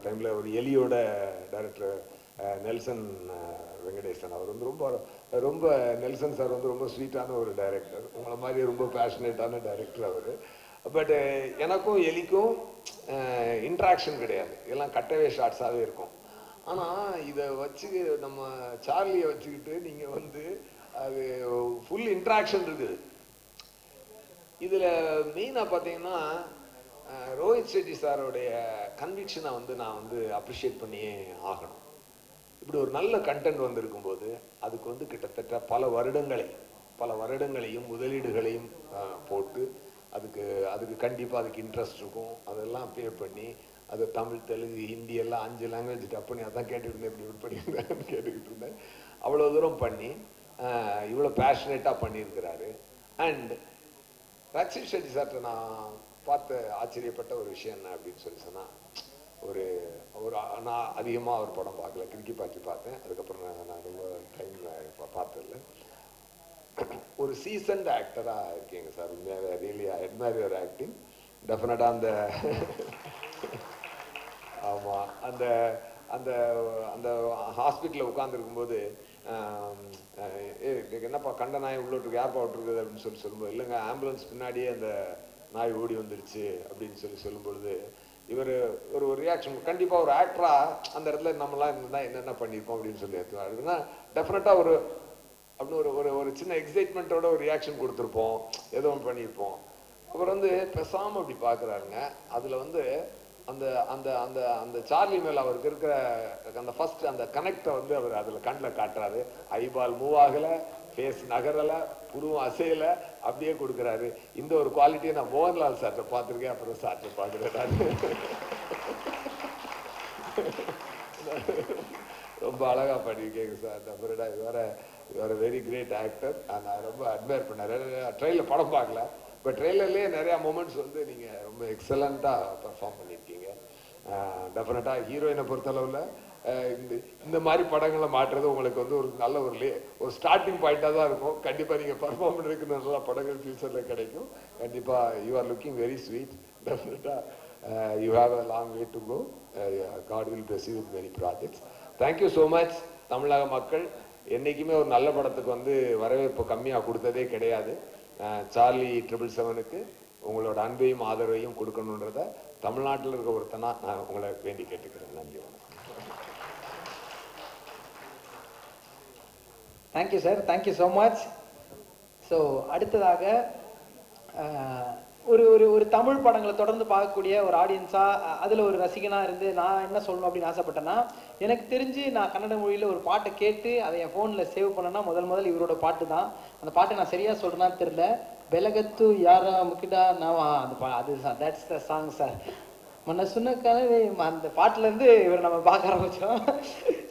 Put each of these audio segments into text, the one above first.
டைமில் ஒரு எலியோட director Nelson Venkatesan அவர் வந்து ரொம்ப நெல்சன் சார் வந்து ரொம்ப ஸ்வீட்டான ஒரு டைரக்டர், உங்களை மாதிரி ரொம்ப பேஷனேட்டான டைரக்டர் அவர். பட் எனக்கும் எலிக்கும் இன்ட்ராக்ஷன் கிடையாது, எல்லாம் கட்டவே ஷார்ட்ஸாகவே இருக்கும். ஆனால் இதை வச்சு நம்ம சார்லியை வச்சுக்கிட்டு நீங்கள் வந்து அது ஃபுல் இன்ட்ராக்ஷன் இருக்குது. இதில் மெயினாக பார்த்தீங்கன்னா ரோஹித் ஷெட்டி சாரோடைய கன்விக்ஷனை வந்து நான் வந்து அப்ரிஷியேட் பண்ணியே ஆகணும். இப்படி ஒரு நல்ல கண்டென்ட் வந்திருக்கும் போது அதுக்கு வந்து கிட்டத்தட்ட பல வருடங்களையும் முதலீடுகளையும் போட்டு அதுக்கு கண்டிப்பாக அதுக்கு இன்ட்ரெஸ்ட் இருக்கும், அதெல்லாம் பே பண்ணி அது தமிழ், தெலுங்கு, ஹிந்தி எல்லாம் 5 லாங்குவேஜ் டப் பண்ணி அதான் கேட்டுக்கிட்டு இருந்தேன், இப்படி பண்ணியிருந்தேன் கேட்டுக்கிட்டு இருந்தேன். அவ்வளோ தூரம் பண்ணி இவ்வளோ பேஷனேட்டாக பண்ணியிருக்கிறாரு. அண்ட் ரக்ஷித் ஷெட்டி சார்ட்ட நான் பார்த்து ஆச்சரியப்பட்ட ஒரு விஷயம் என்ன அப்படின்னு சொல்லி சொன்னால், நான் அதிகமாக ஒரு படம் பார்க்கல, கிறுக்கி பார்த்தேன். அதுக்கப்புறம் நான் ரொம்ப டைம் பார்த்ததில்ல. ஒரு சீசன்ட் ஆக்டராக இருக்கீங்க சார், உண்மையாக really I admire your acting. டெஃபினட்டாக அந்த ஆமாம் அந்த அந்த அந்த ஹாஸ்பிட்டலில் உட்காந்துருக்கும்போது என்னப்பா கண்ட நாய் உள்ளோட்டுருக்கு, யார்ப்பா விட்டுருக்குது அப்படின்னு சொல்லும்போது, இல்லைங்க ஆம்புலன்ஸ் பின்னாடியே அந்த நாய் ஓடி வந்துருச்சு அப்படின்னு சொல்லும்பொழுது இவர் ஒரு ரியாக்ஷன், கண்டிப்பாக ஒரு ஆக்டராக அந்த இடத்துல நம்மளாம் இருந்தால் என்னென்ன பண்ணியிருப்போம் அப்படின்னு சொல்லி எடுத்துவாருன்னா டெஃபினட்டாக அப்படின்னு ஒரு சின்ன எக்ஸைட்மெண்ட்டோட ஒரு ரியாக்ஷன் கொடுத்துருப்போம், ஏதோ ஒன்று பண்ணியிருப்போம். அப்புறம் வந்து பெசாமல் அப்படி பார்க்குறாருங்க. அதில் வந்து அந்த அந்த அந்த அந்த சார்லி மேலே அவருக்கு இருக்கிற அந்த ஃபர்ஸ்ட் அந்த கனெக்டை வந்து அவர் அதில் கண்ணில் காட்டுறாரு. ஐபால் மூவ் ஆகலை, ஃபேஸ் நகரலை, புருவம் அசையலை, அப்படியே கொடுக்குறாரு. இந்த ஒரு குவாலிட்டியை நான் மோகன்லால் சார்ட்ட பார்த்துருக்கேன், அப்புறம் சார்ட்ட பார்க்குறேன். ரொம்ப அழகாக பண்ணியிருக்கேங்க சார். அப்புறம் இவர் வெரி கிரேட் ஆக்டர், நான் ரொம்ப அட்மையர் பண்ணேன். ட்ரெயிலில் படம் பார்க்கல, பட் ட்ரெய்லர்லேயே நிறையா மூமெண்ட்ஸ் வந்து நீங்கள் ரொம்ப எக்ஸலண்ட்டாக பர்ஃபார்ம் பண்ணியிருக்கீங்க. டெஃபினட்டாக ஹீரோயினை பொறுத்தளவில் இந்த மாதிரி படங்களை மாற்றுறது உங்களுக்கு வந்து ஒரு நல்ல ஒரு ஸ்டார்டிங் பாயிண்ட்டாக தான் இருக்கும். கண்டிப்பாக நீங்கள் பர்ஃபார்ம் பண்ணுறதுக்கு நல்ல படங்கள் ஃபியூச்சரில் கிடைக்கும். கண்டிப்பாக you are looking very sweet. டெஃபினட்டாக you have a long way to go. God will bless you with many projects. Thank you so much. தமிழக மக்கள் என்றைக்குமே ஒரு நல்ல படத்துக்கு வந்து வரவேற்பு கம்மியாக கொடுத்ததே கிடையாது. சார்லி 777க்கு உங்களோட அன்பையும் ஆதரவையும் கொடுக்கணுன்றத தமிழ்நாட்டில் இருக்க ஒருத்தனா நான் உங்களை வேண்டி கேட்டுக்கிறேன். நன்றி, வணக்கம். Thank you sir, thank you so much. So அடுத்ததாக ஒரு தமிழ் படங்களை தொடர்ந்து பார்க்கக்கூடிய ஒரு ஆடியன்ஸாக, அதில் ஒரு ரசிகனாக இருந்து நான் என்ன சொல்லணும் அப்படின்னு ஆசைப்பட்டேன்னா, எனக்கு தெரிஞ்சு நான் கன்னட மொழியில் ஒரு பாட்டை கேட்டு அதை என் ஃபோனில் சேவ் பண்ணேன்னா முதல் இவரோட பாட்டு தான். அந்த பாட்டை நான் சரியாக சொல்கிறேன்னு தெரியல. பெலகத்து யாரா முக்கிடா நாவா, அது தட்ஸ் த சாங் சார். மனசுன கனவே, அந்த பாட்டுலேருந்து இவர் நம்ம பார்க்க ஆரம்பித்தோம்.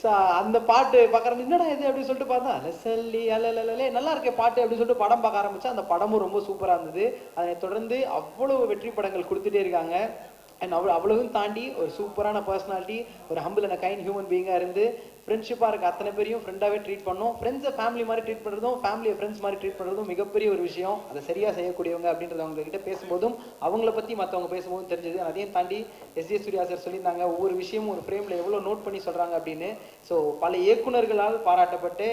ஸோ அந்த பாட்டு பார்க்குற என்னடா இது அப்படின்னு சொல்லிட்டு பார்த்தா லெசல்லி அலலே நல்லா இருக்கே பாட்டு அப்படின்னு சொல்லிட்டு படம் பார்க்க ஆரம்பித்தா அந்த படமும் ரொம்ப சூப்பராக இருந்தது. அதை தொடர்ந்து அவ்வளோ வெற்றி படங்கள் கொடுத்துட்டே இருக்காங்க. அண்ட் அவ்வளவும் தாண்டி ஒரு சூப்பரான பர்சனாலிட்டி, ஒரு ஹம்பிள் அண்ட் கைண்ட் ஹியூமன் பீயிங்காக இருந்து ஃப்ரெண்ட்ஷிப்பாக இருக்க அத்தனை பேரையும் ஃப்ரெண்டாகவே ட்ரீட் பண்ணோம். ஃப்ரெண்ட்ஸை ஃபேமிலி மாதிரி ட்ரீட் பண்ணுறதும் ஃபேமிலியை ஃப்ரெண்ட்ஸ் மாதிரி ட்ரீட் பண்ணுறதும் மிகப்பெரிய ஒரு விஷயம். அதை சரியாக செய்யக்கூடியவங்க அப்படின்றத அவங்ககிட்ட பேசும்போதும் அவங்கள பற்றி மற்றவங்க பேசும்போதும் தெரிஞ்சது. அதையும் தாண்டி எஸ்.ஜே. சூர்யா சார் சொல்லியிருந்தாங்க ஒவ்வொரு விஷயமும் ஒரு ஃப்ரேமில் எவ்வளோ நோட் பண்ணி சொல்கிறாங்க அப்படின்னு. ஸோ பல இயக்குநர்களால் பாராட்டப்பட்டு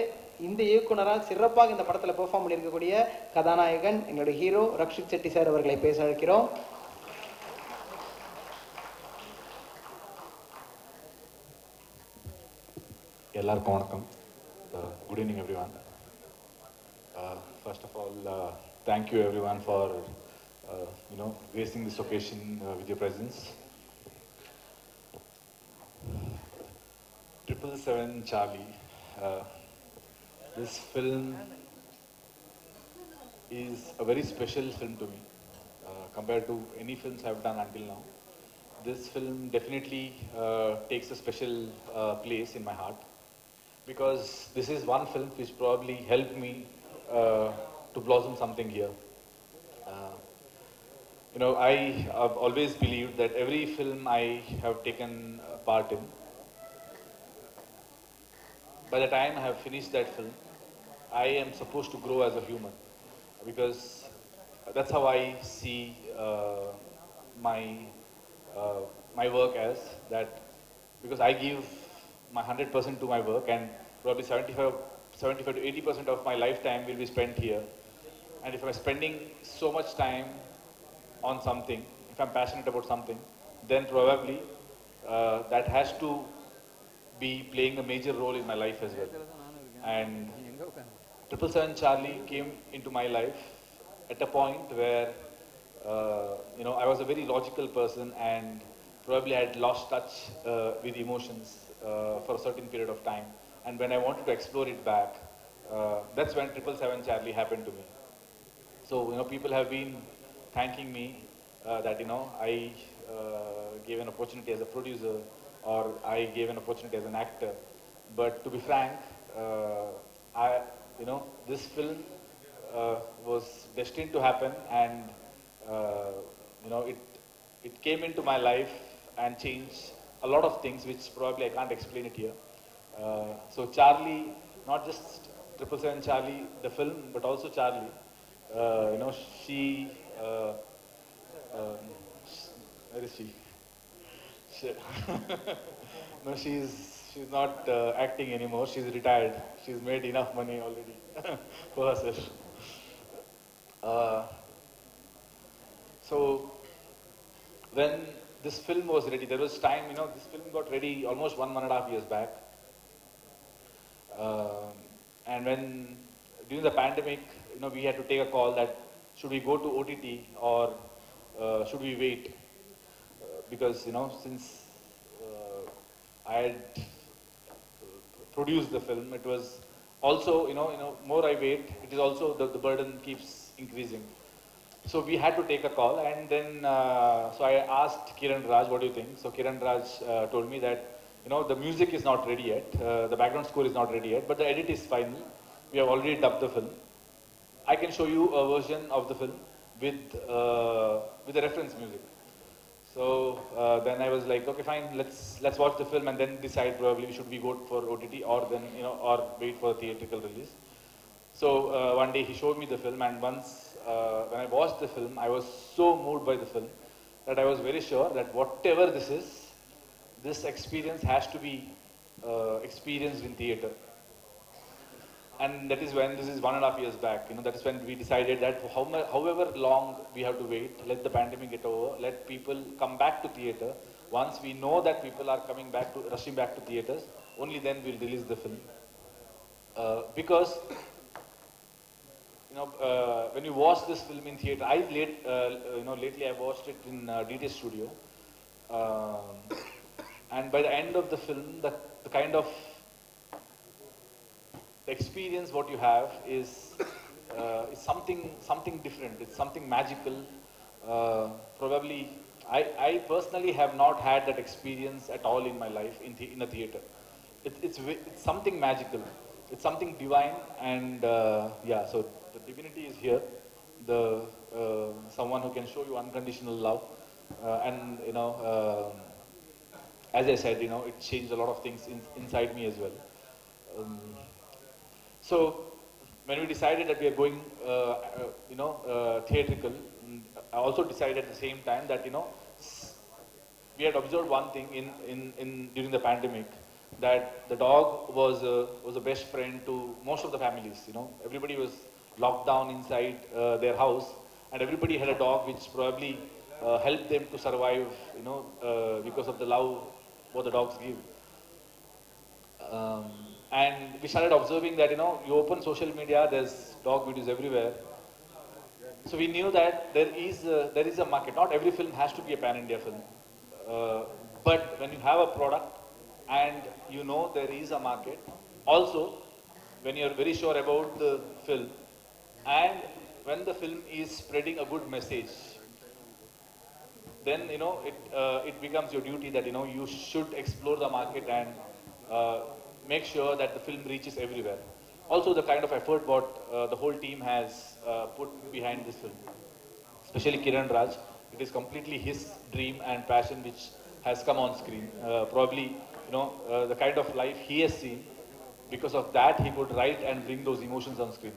இந்த இயக்குனரால் சிறப்பாக இந்த படத்தில் பெர்ஃபார்ம் பண்ணியிருக்கக்கூடிய கதாநாயகன் எங்களுடைய ஹீரோ ரக்ஷித் ஷெட்டி சார் அவர்களை பேச அழைக்கிறோம். எல்லாருக்கும் வணக்கம். Good evening everyone. First of all, thank you everyone for gracing this occasion with your presence. 777 Charlie. This film is a very special film to me compared to any films I've done until now. This film definitely takes a special place in my heart, because this is one film which probably helped me to blossom something here. I have always believed that every film I have taken part in, by the time I have finished that film, I am supposed to grow as a human, because that's how I see my work as, that because I give my 100% to my work, and probably 75 to 80% of my lifetime will be spent here. And if I'm spending so much time on something, if I'm passionate about something, then probably that has to be playing a major role in my life as well. And 777 Charlie came into my life at a point where, I was a very logical person and probably I had lost touch with emotions for a certain period of time. And when I wanted to explore it back, that's when 777 Charlie happened to me. So, people have been thanking me that, I gave an opportunity as a producer or I gave an opportunity as an actor. But to be frank, I, this film was destined to happen, and, uh, it came into my life and changed a lot of things, which probably I can't explain it here. So Charlie, not just 777 Charlie, the film, but also Charlie. She, um, where is she? she no, she's not acting anymore. She's retired. She's made enough money already for herself. Uh, so when this film was ready, there was time, this film got ready almost 1.5 years back. Um, and when during the pandemic, we had to take a call that should we go to OTT or should we wait? Because since I had produced the film, it was also more I wait, it is also the burden keeps increasing. So we had to take a call, and then so I asked Kiran Raj, what do you think? So Kiran Raj told me that the music is not ready yet, the background score is not ready yet, but the edit is final. We have already dubbed the film. I can show you a version of the film with the reference music. So then I was like, okay, fine, let's watch the film and then decide probably should we go for OTT or then or wait for a theatrical release. So one day he showed me the film, and once when I watched the film, I was so moved by the film that I was very sure that whatever this is, this experience has to be experienced in theater. And that is when, this is 1.5 years back, that is when we decided that however long we have to wait, let the pandemic get over, let people come back to theater. Once we know that people are rushing back to theaters, only then we'll release the film. Because when you watch this film in theater, lately I watched it in DT Studio, and by the end of the film, the kind of the experience what you have is something different. It's something magical. Probably, I personally have not had that experience at all in my life in a theater. It's something magical. It's something divine, and yeah. So the divinity is here. The someone who can show you unconditional love, and as I said, it changed a lot of things inside me as well. Um, so when we decided that we are going, theatrical, I also decided at the same time that we had observed one thing during the pandemic, that the dog was a best friend to most of the families. Everybody was locked down inside their house, and everybody had a dog which probably helped them to survive. Because of the love what the dogs give. And we started observing that, you open social media, there's dog videos everywhere. So we knew that there is a market. Not every film has to be a pan-India film. But when you have a product and there is a market, also when you're very sure about the film and when the film is spreading a good message, then it becomes your duty that you should explore the market and make sure that the film reaches everywhere. Also, the kind of effort what the whole team has put behind this film, especially Kiran Raj, it is completely his dream and passion which has come on screen. Probably, the kind of life he has seen, because of that he could write and bring those emotions on screen.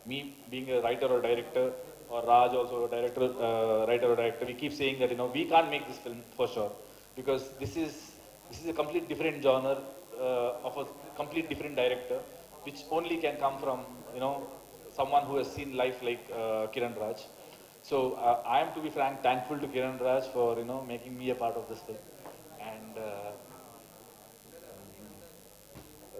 Me being a writer or director, or Raj also a writer or director, we keep saying that we can't make this film for sure, because this is this is a complete different genre of a complete different director, which only can come from, you know, someone who has seen life like Kiran Raj. So I am, to be frank, thankful to Kiran Raj for, you know, making me a part of this film. And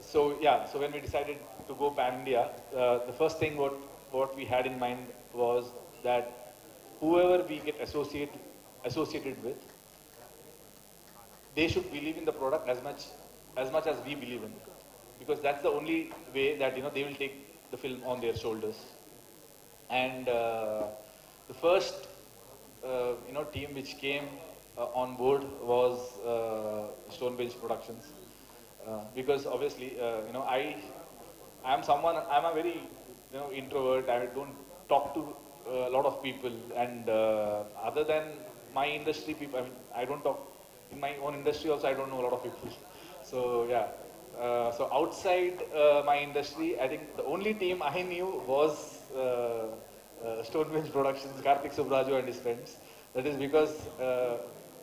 so yeah, so when we decided to go pan India, the first thing what we had in mind was that whoever we get associated with, they should believe in the product as much as we believe in, because that's the only way that, you know, they will take the film on their shoulders. And the first you know, team which came on board was Stonebench Productions, because obviously, you know, I'm a very, you know, introvert. I don't talk to a lot of people, and other than my industry people, I mean, I don't talk in my own industry also. I don't know a lot of people. So yeah. So outside my industry, I think the only team I knew was Stonebench Productions, Karthik Subraju and his friends. That is because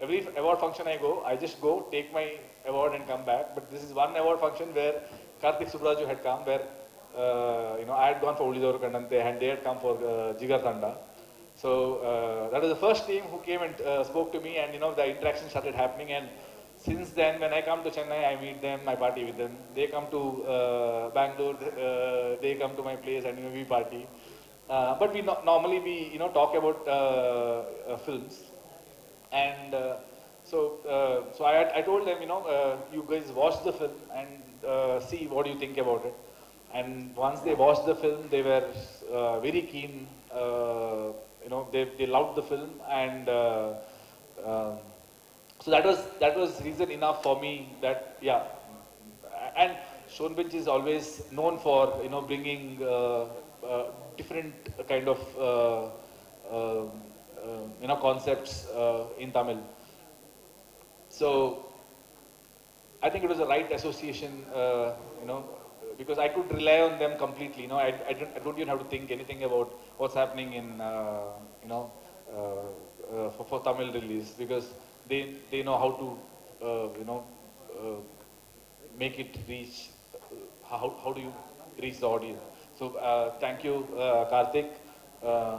every award function I go, I just go, take my award and come back. But this is one award function where Karthik Subraju had come, where you know, I had gone for Ulidoru Kandante and they had come for Jigar Thanda. So that was the first team who came and spoke to me, and, you know, the interaction started happening. And since then, when I come to Chennai, I meet them, I party with them. They come to Bangalore, they come to my place, and, you know, we party. But we normally we, you know, talk about films. And so I told them, you know, you guys watch the film and see what you think about it. And once they watched the film, they were very keen. You know, they loved the film, and um, so that was reason enough for me that, yeah. And Stonebench is always known for, you know, bringing different kind of you know, concepts in Tamil. So I think it was the right association, you know, because I could rely on them completely. You know, I don't even have to think anything about what's happening in, you know, for Tamil release, because they know how to, you know, make it reach. How do you reach the audience? So thank you, Karthik,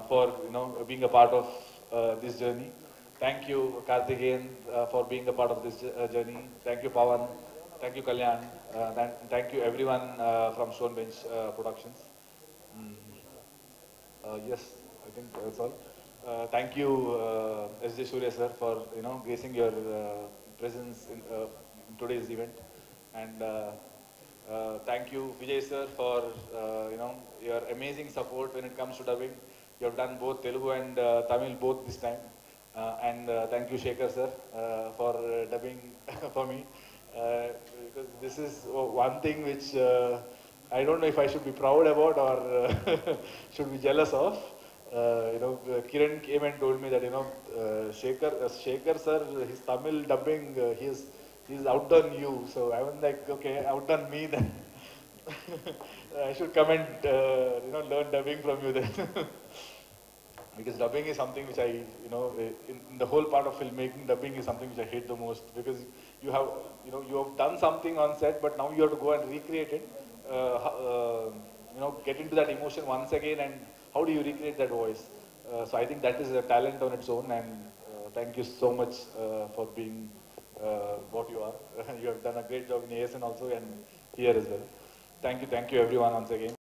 for, you know, being a part of this journey. Thank you, Karthikeyan, for being a part of this journey. Thank you, Pawan. Thank you, Kalyan. Thank you, everyone from Stonebench Productions. Mm. Yes, I think that's all. Thank you, S.J. Surya sir, for, you know, gracing your presence in today's event, and thank you, Vijay sir, for you know, your amazing support when it comes to dubbing. You have done both Telugu and Tamil both this time. And thank you, Shekhar sir, for dubbing for me. Because this is one thing which I don't know if I should be proud about or should be jealous of. You know, Kiran came and told me that, you know, Shekhar sir, his Tamil dubbing, he's outdone you. So I was like, okay, outdone me then. I should come and you know, learn dubbing from you then. Because dubbing is something which I, you know, in the whole part of filmmaking, dubbing is something which I hate the most, because you have, you know, you have done something on set, but now you have to go and recreate it, you know, get into that emotion once again, and how do you recreate that voice? So I think that is a talent on its own, and thank you so much for being what you are. You have done a great job in ASN also, and here as well. Thank you everyone once again.